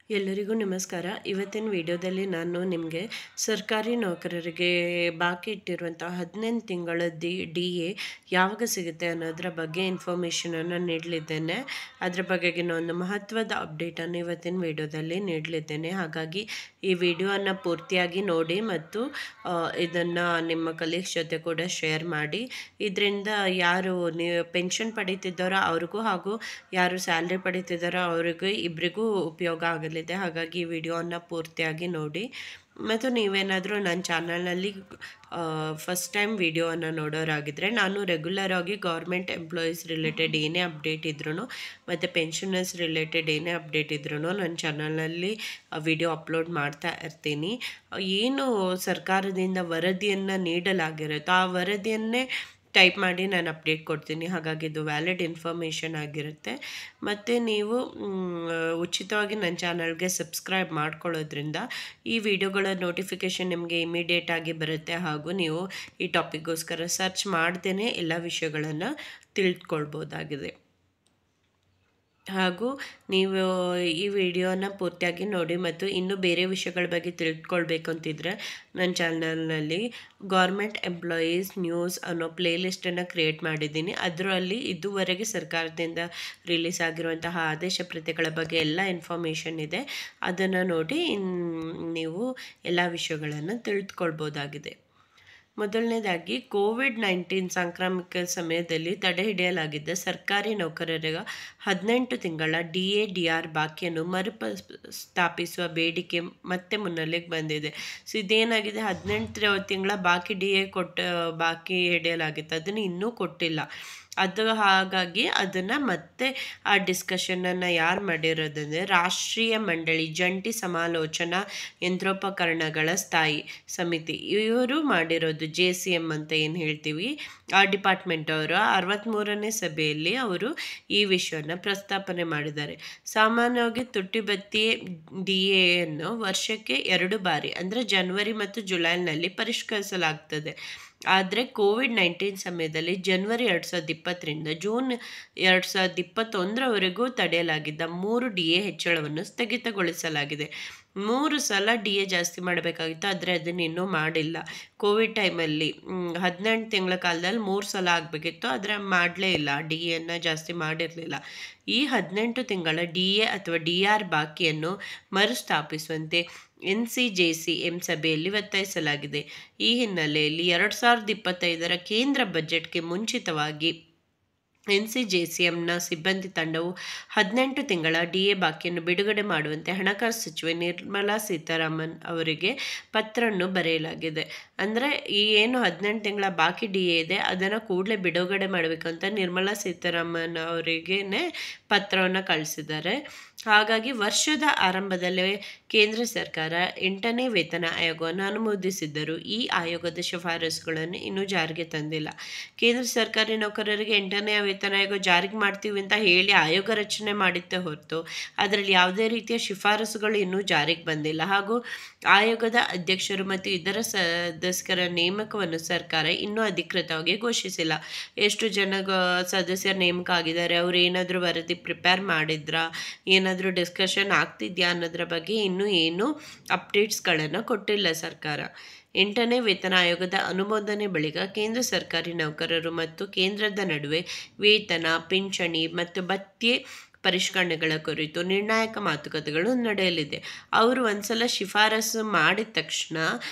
ಎಲ್ಲರಿಗೂ ನಮಸ್ಕಾರ. ಇವತ್ತಿನ ವಿಡಿಯೋದಲ್ಲಿ ನಾನು ನಿಮಗೆ ಸರ್ಕಾರಿ ನೌಕರರಿಗೆ ಬಾಕಿ ಇಟ್ಟಿರುವಂಥ 18 ತಿಂಗಳ ಡಿ ಎ ಯಾವಾಗ ಸಿಗುತ್ತೆ ಅನ್ನೋದರ ಬಗ್ಗೆ ಇನ್ಫಾರ್ಮೇಷನನ್ನು ನೀಡಲಿದ್ದೇನೆ. ಅದರ ಬಗೆಗಿನ ಒಂದು ಮಹತ್ವದ ಅಪ್ಡೇಟನ್ನು ಇವತ್ತಿನ ವಿಡಿಯೋದಲ್ಲಿ ನೀಡಲಿದ್ದೇನೆ. ಹಾಗಾಗಿ ಈ ವಿಡಿಯೋನ ಪೂರ್ತಿಯಾಗಿ ನೋಡಿ ಮತ್ತು ಇದನ್ನು ನಿಮ್ಮ ಕಲೀಗ್ಸ್ ಜೊತೆ ಕೂಡ ಶೇರ್ ಮಾಡಿ. ಇದರಿಂದ ಯಾರು ನೀವು ಪೆನ್ಷನ್ ಪಡೀತಿದ್ದಾರೋ ಅವ್ರಿಗೂ ಹಾಗೂ ಯಾರು ಸ್ಯಾಲ್ರಿ ಪಡೀತಿದ್ದಾರೋ ಅವರಿಗೂ ಇಬ್ಬರಿಗೂ ಉಪಯೋಗ ಆಗಲಿದೆ. ಹಾಗಾಗಿ ಈ ವಿಡಿಯೋನ ಪೂರ್ತಿಯಾಗಿ ನೋಡಿ. ಮತ್ತು ನೀವೇನಾದರೂ ನನ್ನ ಚಾನಲ್ನಲ್ಲಿ ಫಸ್ಟ್ ಟೈಮ್ ವಿಡಿಯೋವನ್ನು ನೋಡೋರಾಗಿದ್ದರೆ, ನಾನು ರೆಗ್ಯುಲರ್ ಆಗಿ ಗೌರ್ಮೆಂಟ್ ಎಂಪ್ಲಾಯೀಸ್ ರಿಲೇಟೆಡ್ ಏನೇ ಅಪ್ಡೇಟ್ ಇದ್ರೂ ಮತ್ತು ಪೆನ್ಷನರ್ಸ್ ರಿಲೇಟೆಡ್ ಏನೇ ಅಪ್ಡೇಟ್ ಇದ್ರೂ ನನ್ನ ಚಾನಲ್ನಲ್ಲಿ ವಿಡಿಯೋ ಅಪ್ಲೋಡ್ ಮಾಡ್ತಾ ಇರ್ತೀನಿ. ಏನು ಸರ್ಕಾರದಿಂದ ವರದಿಯನ್ನು ನೀಡಲಾಗಿರುತ್ತೋ ಆ ವರದಿಯನ್ನೇ ಟೈಪ್ ಮಾಡಿ ನಾನು ಅಪ್ಡೇಟ್ ಕೊಡ್ತೀನಿ. ಹಾಗಾಗಿ ಇದು ವ್ಯಾಲಿಡ್ ಇನ್ಫಾರ್ಮೇಷನ್ ಆಗಿರುತ್ತೆ. ಮತ್ತು ನೀವು ಉಚಿತವಾಗಿ ನನ್ನ ಚಾನಲ್ಗೆ ಸಬ್ಸ್ಕ್ರೈಬ್ ಮಾಡ್ಕೊಳ್ಳೋದ್ರಿಂದ ಈ ವಿಡಿಯೋಗಳ ನೋಟಿಫಿಕೇಷನ್ ನಿಮಗೆ ಇಮಿಡಿಯೇಟಾಗಿ ಬರುತ್ತೆ. ಹಾಗೂ ನೀವು ಈ ಟಾಪಿಕ್ಗೋಸ್ಕರ ಸರ್ಚ್ ಮಾಡ್ದೇ ಎಲ್ಲ ವಿಷಯಗಳನ್ನು ತಿಳ್ಕೊಳ್ಬೋದಾಗಿದೆ. ಹಾಗೂ ನೀವು ಈ ವಿಡಿಯೋನ ಪೂರ್ತಿಯಾಗಿ ನೋಡಿ ಮತ್ತು ಇನ್ನೂ ಬೇರೆ ವಿಷಯಗಳ ಬಗ್ಗೆ ತಿಳ್ಕೊಳ್ಬೇಕು ಅಂತಿದ್ರೆ ನನ್ನ ಚಾನಲ್ನಲ್ಲಿ ಗೌರ್ಮೆಂಟ್ ಎಂಪ್ಲಾಯೀಸ್ ನ್ಯೂಸ್ ಅನ್ನೋ ಪ್ಲೇಲಿಸ್ಟನ್ನು ಕ್ರಿಯೇಟ್ ಮಾಡಿದ್ದೀನಿ. ಅದರಲ್ಲಿ ಇದುವರೆಗೆ ಸರ್ಕಾರದಿಂದ ರಿಲೀಸ್ ಆಗಿರುವಂತಹ ಆದೇಶ ಪ್ರತಿಗಳ ಬಗ್ಗೆ ಎಲ್ಲ ಇನ್ಫಾರ್ಮೇಷನ್ ಇದೆ. ಅದನ್ನು ನೋಡಿ ನೀವು ಎಲ್ಲ ವಿಷಯಗಳನ್ನು ತಿಳಿದುಕೊಳ್ಬೋದಾಗಿದೆ. ಮೊದಲನೇದಾಗಿ ಕೋವಿಡ್-19 ಸಾಂಕ್ರಾಮಿಕ ಸಮಯದಲ್ಲಿ ತಡೆಹಿಡಿಯಲಾಗಿದ್ದ ಸರ್ಕಾರಿ ನೌಕರರಿಗೆ 18 ತಿಂಗಳ ಡಿ.ಆರ್ ಬಾಕಿಯನ್ನು ಮರುಸ್ಥಾಪಿಸುವ ಬೇಡಿಕೆ ಮತ್ತೆ ಮುನ್ನೆಲೆಗೆ ಬಂದಿದೆ. ಸೊ ಇದೇನಾಗಿದೆ, 18 ತಿಂಗಳ ಬಾಕಿ ಬಾಕಿ ಹಿಡಿಯಲಾಗಿತ್ತು, ಅದನ್ನು ಇನ್ನೂ ಕೊಟ್ಟಿಲ್ಲ. ಹಾಗಾಗಿ ಅದನ್ನು ಮತ್ತೆ ಆ ಡಿಸ್ಕಷನನ್ನು ಯಾರು ಮಾಡಿರೋದಂದರೆ ರಾಷ್ಟ್ರೀಯ ಮಂಡಳಿ ಜಂಟಿ ಸಮಾಲೋಚನಾ ಯಂತ್ರೋಪಕರಣಗಳ ಸ್ಥಾಯಿ ಸಮಿತಿ ಇವರು ಮಾಡಿರೋದು. JCM ಅಂತ ಏನು ಹೇಳ್ತೀವಿ, ಆ ಡಿಪಾರ್ಟ್ಮೆಂಟ್ ಅವರು 63ನೇ ಸಭೆಯಲ್ಲಿ ಅವರು ಈ ವಿಷಯವನ್ನು ಪ್ರಸ್ತಾಪನೆ ಮಾಡಿದ್ದಾರೆ. ಸಾಮಾನ್ಯವಾಗಿ ತುಟ್ಟಿ ಭತ್ಯೆ DAಯನ್ನು ವರ್ಷಕ್ಕೆ 2 ಬಾರಿ ಅಂದರೆ ಜನವರಿ ಮತ್ತು ಜುಲೈನಲ್ಲಿ ಪರಿಷ್ಕರಿಸಲಾಗ್ತದೆ. ಆದರೆ ಕೋವಿಡ್-19 ಸಮಯದಲ್ಲಿ ಜನವರಿ 2020ರಿಂದ ಜೂನ್ 2021ರವರೆಗೂ ತಡೆಯಲಾಗಿದ್ದ 3 DA ಹೆಚ್ಚಳವನ್ನು ಸ್ಥಗಿತಗೊಳಿಸಲಾಗಿದೆ. 3 ಸಲ DA ಜಾಸ್ತಿ ಮಾಡಬೇಕಾಗಿತ್ತು, ಆದರೆ ಅದನ್ನು ಇನ್ನೂ ಮಾಡಿಲ್ಲ. ಕೋವಿಡ್ ಟೈಮಲ್ಲಿ 18 ತಿಂಗಳ ಕಾಲದಲ್ಲಿ 3 ಸಲ ಆಗಬೇಕಿತ್ತು, ಆದರೆ ಮಾಡಲೇ ಇಲ್ಲ, DAಯನ್ನು ಜಾಸ್ತಿ ಮಾಡಿರಲಿಲ್ಲ. ಈ 18 ತಿಂಗಳ DA ಅಥವಾ DR ಬಾಕಿಯನ್ನು ಮರುಸ್ಥಾಪಿಸುವಂತೆ NCJCM ಸಭೆಯಲ್ಲಿ ಒತ್ತಾಯಿಸಲಾಗಿದೆ. ಈ ಹಿನ್ನೆಲೆಯಲ್ಲಿ 2025ರ ಕೇಂದ್ರ ಬಜೆಟ್ಗೆ ಮುಂಚಿತವಾಗಿ NCJCMನ ಸಿಬ್ಬಂದಿ ತಂಡವು 18 ತಿಂಗಳ DA ಬಾಕಿಯನ್ನು ಬಿಡುಗಡೆ ಮಾಡುವಂತೆ ಹಣಕಾಸು ಸಚಿವೆ ನಿರ್ಮಲಾ ಸೀತಾರಾಮನ್ ಅವರಿಗೆ ಪತ್ರವನ್ನು ಬರೆಯಲಾಗಿದೆ. ಅಂದರೆ ಈ ಏನು 18 ತಿಂಗಳ ಬಾಕಿ DA ಇದೆ ಅದನ್ನು ಕೂಡಲೇ ಬಿಡುಗಡೆ ಮಾಡಬೇಕಂತ ನಿರ್ಮಲಾ ಸೀತಾರಾಮನ್ ಅವರಿಗೇ ಪತ್ರವನ್ನು ಕಳಿಸಿದ್ದಾರೆ. ಹಾಗಾಗಿ ವರ್ಷದ ಆರಂಭದಲ್ಲೇ ಕೇಂದ್ರ ಸರ್ಕಾರ 8ನೇ ವೇತನ ಆಯೋಗವನ್ನು ಅನುಮೋದಿಸಿದ್ದರೂ ಈ ಆಯೋಗದ ಶಿಫಾರಸುಗಳನ್ನು ಇನ್ನೂ ಜಾರಿಗೆ ತಂದಿಲ್ಲ. ಕೇಂದ್ರ ಸರ್ಕಾರಿ ನೌಕರರಿಗೆ 8ನೇ ವೇತನ ಆಯೋಗ ಜಾರಿಗೆ ಮಾಡ್ತೀವಿ ಅಂತ ಹೇಳಿ ಆಯೋಗ ರಚನೆ ಮಾಡಿದ್ದೇ ಹೊರತು ಅದರಲ್ಲಿ ಯಾವುದೇ ರೀತಿಯ ಶಿಫಾರಸುಗಳು ಇನ್ನೂ ಜಾರಿಗೆ ಬಂದಿಲ್ಲ. ಹಾಗೂ ಆಯೋಗದ ಅಧ್ಯಕ್ಷರು ಮತ್ತು ಇದರ ಸದಸ್ಯರ ನೇಮಕವನ್ನು ಸರ್ಕಾರ ಇನ್ನೂ ಅಧಿಕೃತವಾಗಿ ಘೋಷಿಸಿಲ್ಲ. ಎಷ್ಟು ಜನ ಸದಸ್ಯರ ನೇಮಕ ಆಗಿದ್ದಾರೆ, ಅವರು ಏನಾದರೂ ವರದಿ ಪ್ರಿಪೇರ್ ಮಾಡಿದ್ರಾ, ಏನಾದರೂ ಡಿಸ್ಕಷನ್ ಆಗ್ತಿದ್ಯಾ ಅನ್ನೋದ್ರ ಬಗ್ಗೆ ಇನ್ನೂ ಏನು ಅಪ್ಡೇಟ್ಸ್ಗಳನ್ನು ಕೊಟ್ಟಿಲ್ಲ ಸರ್ಕಾರ. 8ನೇ ವೇತನ ಆಯೋಗದ ಅನುಮೋದನೆ ಬಳಿಕ ಕೇಂದ್ರ ಸರ್ಕಾರಿ ನೌಕರರು ಮತ್ತು ಕೇಂದ್ರದ ನಡುವೆ ವೇತನ, ಪಿಂಚಣಿ ಮತ್ತು ಭತ್ಯೆ ಪರಿಷ್ಕರಣೆಗಳ ಕುರಿತು ನಿರ್ಣಾಯಕ ಮಾತುಕತೆಗಳು ನಡೆಯಲಿದೆ. ಅವರು ಒಂದ್ಸಲ ಶಿಫಾರಸು ಮಾಡಿದ ತಕ್ಷಣ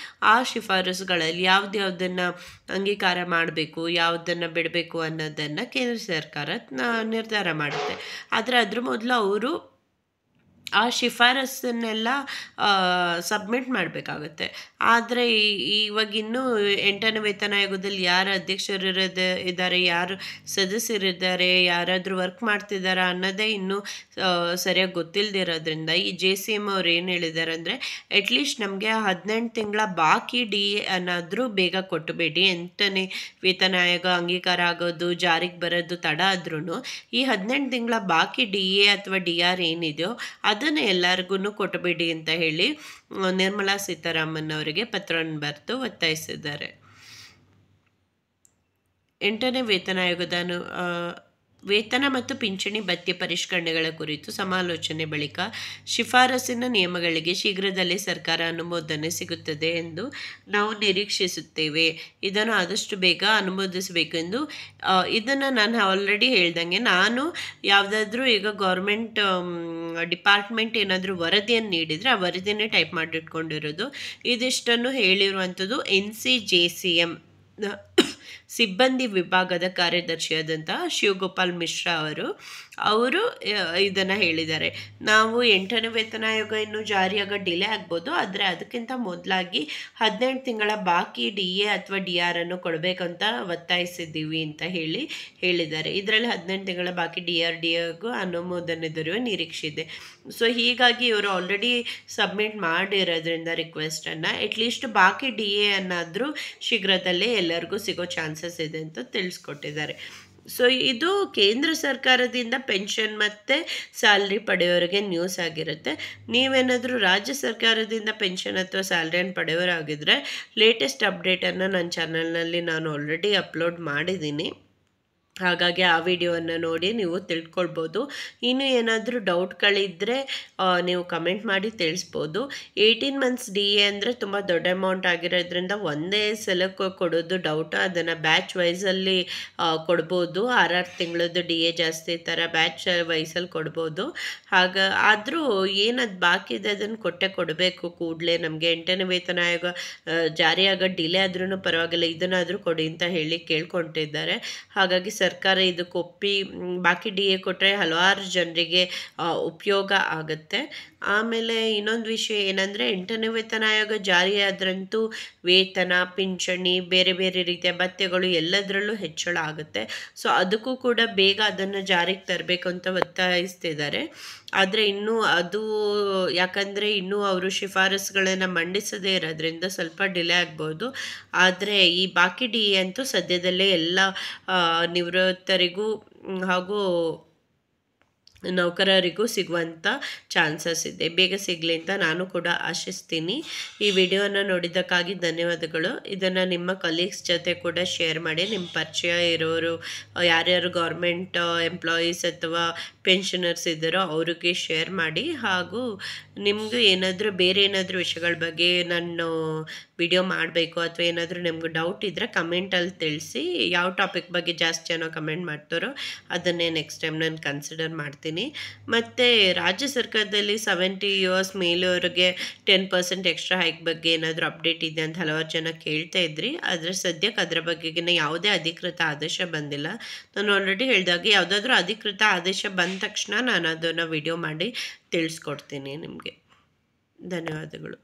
ಆ ಶಿಫಾರಸುಗಳಲ್ಲಿ ಯಾವುದನ್ನು ಅಂಗೀಕಾರ ಮಾಡಬೇಕು, ಯಾವುದನ್ನು ಬಿಡಬೇಕು ಅನ್ನೋದನ್ನು ಕೇಂದ್ರ ಸರ್ಕಾರ ನಿರ್ಧಾರ ಮಾಡುತ್ತೆ. ಆದರೆ ಅದ್ರ ಮೊದಲು ಅವರು ಆ ಶಿಫಾರಸನ್ನೆಲ್ಲ ಸಬ್ಮಿಟ್ ಮಾಡಬೇಕಾಗುತ್ತೆ. ಆದರೆ ಇವಾಗಿನ್ನೂ 8ನೇ ವೇತನ ಆಯೋಗದಲ್ಲಿ ಯಾರು ಅಧ್ಯಕ್ಷರು ಇದ್ದಾರೆ, ಯಾರು ಸದಸ್ಯರಿದ್ದಾರೆ, ಯಾರಾದರೂ ವರ್ಕ್ ಮಾಡ್ತಿದ್ದಾರಾ ಅನ್ನೋದೇ ಇನ್ನೂ ಸರಿಯಾಗಿ ಗೊತ್ತಿಲ್ಲದಿರೋದ್ರಿಂದ ಈ JCM ಅವ್ರು ಏನು ಹೇಳಿದ್ದಾರೆ ಅಂದರೆ, ಅಟ್ಲೀಸ್ಟ್ ನಮಗೆ 18 ತಿಂಗಳ ಬಾಕಿ DA ಅನ್ನಾದರೂ ಬೇಗ ಕೊಟ್ಟಬೇಡಿ. 8ನೇ ವೇತನ ಆಯೋಗ ಅಂಗೀಕಾರ ಆಗೋದು, ಜಾರಿಗೆ ಬರೋದು ತಡ ಆದ್ರೂ ಈ 18 ತಿಂಗಳ ಬಾಕಿ DA ಅಥವಾ DR ಏನಿದೆಯೋ ಅದನ್ನು ಎಲ್ಲರಿಗೂ ಕೊಟ್ಟಬೇಡಿ ಅಂತ ಹೇಳಿ ನಿರ್ಮಲಾ ಸೀತಾರಾಮನ್ ಅವರಿಗೆ ಪತ್ರವನ್ನು ಬರೆದು ಒತ್ತಾಯಿಸಿದ್ದಾರೆ. 8ನೇ ವೇತನ ಆಯೋಗದ ವೇತನ ಮತ್ತು ಪಿಂಚಣಿ ಭತ್ಯೆ ಪರಿಷ್ಕರಣೆಗಳ ಕುರಿತು ಸಮಾಲೋಚನೆ ಬಳಿಕ ಶಿಫಾರಸಿನ ನಿಯಮಗಳಿಗೆ ಶೀಘ್ರದಲ್ಲೇ ಸರ್ಕಾರ ಅನುಮೋದನೆ ಸಿಗುತ್ತದೆ ಎಂದು ನಾವು ನಿರೀಕ್ಷಿಸುತ್ತೇವೆ. ಇದನ್ನು ಆದಷ್ಟು ಬೇಗ ಅನುಮೋದಿಸಬೇಕೆಂದು ಇದನ್ನು ನಾನು ಆಲ್ರೆಡಿ ಹೇಳ್ದಂಗೆ, ನಾನು ಯಾವುದಾದ್ರೂ ಈಗ ಗೌರ್ಮೆಂಟ್ ಡಿಪಾರ್ಟ್ಮೆಂಟ್ ಏನಾದರೂ ವರದಿಯನ್ನು ನೀಡಿದರೆ ಆ ವರದಿಯನ್ನೇ ಟೈಪ್ ಮಾಡಿಟ್ಕೊಂಡಿರೋದು. ಇದಿಷ್ಟನ್ನು ಹೇಳಿರುವಂಥದ್ದು NCJCM ಸಿಬ್ಬಂದಿ ವಿಭಾಗದ ಕಾರ್ಯದರ್ಶಿಯಾದಂತಹ ಶಿವಗೋಪಾಲ್ ಮಿಶ್ರಾ ಅವರು ಇದನ್ನು ಹೇಳಿದ್ದಾರೆ. ನಾವು 8ನೇ ವೇತನ ಆಯೋಗ ಇನ್ನೂ ಜಾರಿಯಾಗ ಡಿಲೇ ಆಗ್ಬೋದು, ಆದರೆ ಅದಕ್ಕಿಂತ ಮೊದಲಾಗಿ 18 ತಿಂಗಳ ಬಾಕಿ DA ಅಥವಾ DR ಅನ್ನು ಕೊಡಬೇಕಂತ ಒತ್ತಾಯಿಸಿದ್ದೀವಿ ಅಂತ ಹೇಳಿದ್ದಾರೆ. ಇದರಲ್ಲಿ 18 ತಿಂಗಳ ಬಾಕಿ DRDAಗೂ ಅನುಮೋದನೆ ದೊರೆಯುವ ನಿರೀಕ್ಷೆ ಇದೆ. ಸೊ ಹೀಗಾಗಿ ಇವರು ಆಲ್ರೆಡಿ ಸಬ್ಮಿಟ್ ಮಾಡಿರೋದ್ರಿಂದ ರಿಕ್ವೆಸ್ಟನ್ನು ಅಟ್ಲೀಸ್ಟ್ ಬಾಕಿ DA ಅನ್ನಾದರೂ ಶೀಘ್ರದಲ್ಲೇ ಎಲ್ಲರಿಗೂ ಸಿಗೋ ಚಾನ್ಸಸ್ ಇದೆ ಅಂತ ತಿಳಿಸ್ಕೊಟ್ಟಿದ್ದಾರೆ. ಸೊ ಇದು ಕೇಂದ್ರ ಸರ್ಕಾರದಿಂದ ಪೆನ್ಷನ್ ಮತ್ತು ಸ್ಯಾಲ್ರಿ ಪಡೆಯೋರಿಗೆ ನ್ಯೂಸ್ ಆಗಿರುತ್ತೆ. ನೀವೇನಾದರೂ ರಾಜ್ಯ ಸರ್ಕಾರದಿಂದ ಪೆನ್ಷನ್ ಅಥವಾ ಸ್ಯಾಲ್ರಿಯನ್ನು ಪಡೆಯೋರಾಗಿದ್ದರೆ ಲೇಟೆಸ್ಟ್ ಅಪ್ಡೇಟನ್ನು ನನ್ನ ಚಾನಲ್ನಲ್ಲಿ ನಾನು ಆಲ್ರೆಡಿ ಅಪ್ಲೋಡ್ ಮಾಡಿದ್ದೀನಿ. ಹಾಗಾಗಿ ಆ ವಿಡಿಯೋವನ್ನು ನೋಡಿ ನೀವು ತಿಳ್ಕೊಳ್ಬೋದು. ಇನ್ನು ಏನಾದರೂ ಡೌಟ್ಗಳಿದ್ದರೆ ನೀವು ಕಮೆಂಟ್ ಮಾಡಿ ತಿಳಿಸ್ಬೋದು. 18 ಮಂತ್ಸ್ DA ಅಂದರೆ ತುಂಬ ದೊಡ್ಡ ಅಮೌಂಟ್ ಆಗಿರೋದ್ರಿಂದ ಒಂದೇ ಸಲಕ್ಕೆ ಕೊಡೋದು ಡೌಟು. ಅದನ್ನು ಬ್ಯಾಚ್ ವೈಸಲ್ಲಿ ಕೊಡ್ಬೋದು. 6 ತಿಂಗಳದ್ದು DA ಜಾಸ್ತಿ ಥರ ಬ್ಯಾಚ್ ವೈಸಲ್ಲಿ ಕೊಡ್ಬೋದು. ಆದರೂ ಏನದು ಬಾಕಿ ಇದೆ ಅದನ್ನು ಕೊಡಬೇಕು ಕೂಡಲೇ. ನಮಗೆ 8ನೇ ವೇತನ ಆಯೋಗ ಜಾರಿಯಾಗ ಡಿಲೇ ಆದ್ರೂ ಪರವಾಗಿಲ್ಲ, ಇದನ್ನಾದರೂ ಕೊಡಿ ಅಂತ ಹೇಳಿ ಕೇಳ್ಕೊತಿದ್ದಾರೆ. ಹಾಗಾಗಿ ಸರ್ಕಾರ ಇದಕ್ಕೆ ಒಪ್ಪಿ ಬಾಕಿ DA ಕೊಟ್ಟರೆ ಹಲವಾರು ಜನರಿಗೆ ಉಪಯೋಗ ಆಗುತ್ತೆ. ಆಮೇಲೆ ಇನ್ನೊಂದು ವಿಷಯ ಏನಂದರೆ 8ನೇ ವೇತನ ಆಯೋಗ ಜಾರಿಯಾದ್ರಂತೂ ವೇತನ, ಪಿಂಚಣಿ, ಬೇರೆ ಬೇರೆ ರೀತಿಯ ಭತ್ಯೆಗಳು ಎಲ್ಲದರಲ್ಲೂ ಹೆಚ್ಚಳ ಆಗುತ್ತೆ. ಸೊ ಅದಕ್ಕೂ ಕೂಡ ಬೇಗ ಅದನ್ನು ಜಾರಿಗೆ ತರಬೇಕು ಅಂತ ಒತ್ತಾಯಿಸ್ತಿದ್ದಾರೆ. ಆದರೆ ಇನ್ನೂ ಅದು ಯಾಕಂದರೆ ಇನ್ನೂ ಅವರು ಶಿಫಾರಸುಗಳನ್ನು ಮಂಡಿಸದೇ ಇರೋದ್ರಿಂದ ಸ್ವಲ್ಪ ಡಿಲೇ ಆಗ್ಬೋದು. ಆದರೆ ಈ ಬಾಕಿ DA ಅಂತೂ ಸದ್ಯದಲ್ಲೇ ಎಲ್ಲ ನಿವೃತ್ತರಿಗೂ ಹಾಗೂ ನೌಕರರಿಗೂ ಸಿಗುವಂಥ ಚಾನ್ಸಸ್ ಇದೆ. ಬೇಗ ಸಿಗಲಿ ಅಂತ ನಾನು ಕೂಡ ಆಶಿಸ್ತೀನಿ. ಈ ವಿಡಿಯೋನ ನೋಡಿದ್ದಕ್ಕಾಗಿ ಧನ್ಯವಾದಗಳು. ಇದನ್ನು ನಿಮ್ಮ ಕಲೀಗ್ಸ್ ಜೊತೆ ಕೂಡ ಶೇರ್ ಮಾಡಿ. ನಿಮ್ಮ ಪರಿಚಯ ಇರೋರು ಯಾರ್ಯಾರು ಗೌರ್ಮೆಂಟ್ ಎಂಪ್ಲಾಯೀಸ್ ಅಥವಾ ಪೆನ್ಷನರ್ಸ್ ಇದ್ದಾರೋ ಅವ್ರಿಗೆ ಶೇರ್ ಮಾಡಿ. ಹಾಗೂ ನಿಮಗೂ ಏನಾದರೂ ಬೇರೆ ಏನಾದರೂ ವಿಷಯಗಳ ಬಗ್ಗೆ ನಾನು ವಿಡಿಯೋ ಮಾಡಬೇಕು ಅಥವಾ ಏನಾದರೂ ನಿಮ್ಗೆ ಡೌಟ್ ಇದ್ದರೆ ಕಮೆಂಟಲ್ಲಿ ತಿಳಿಸಿ. ಯಾವ ಟಾಪಿಕ್ ಬಗ್ಗೆ ಜಾಸ್ತಿ ಜನ ಕಮೆಂಟ್ ಮಾಡ್ತಾರೋ ಅದನ್ನೇ ನೆಕ್ಸ್ಟ್ ಟೈಮ್ ನಾನು ಕನ್ಸಿಡರ್ ಮಾಡ್ತೀನಿ. ಮತ್ತು ರಾಜ್ಯ ಸರ್ಕಾರದಲ್ಲಿ 70 ಇಯರ್ಸ್ ಮೇಲವರಿಗೆ 10% ಎಕ್ಸ್ಟ್ರಾ ಹೈಕ್ ಬಗ್ಗೆ ಏನಾದರೂ ಅಪ್ಡೇಟ್ ಇದೆ ಅಂತ ಹಲವಾರು ಜನ ಕೇಳ್ತಾ ಇದ್ರಿ. ಆದರೆ ಸದ್ಯಕ್ಕೆ ಅದರ ಬಗ್ಗೆಗಿನ ಯಾವುದೇ ಅಧಿಕೃತ ಆದೇಶ ಬಂದಿಲ್ಲ. ನಾನು ಆಲ್ರೆಡಿ ಹೇಳಿದಾಗೆ ಯಾವುದಾದ್ರೂ ಅಧಿಕೃತ ಆದೇಶ ಬಂದ ತಕ್ಷಣ ನಾನು ಅದನ್ನು ವಿಡಿಯೋ ಮಾಡಿ ತಿಳಿಸ್ಕೊಡ್ತೀನಿ ನಿಮಗೆ. ಧನ್ಯವಾದಗಳು.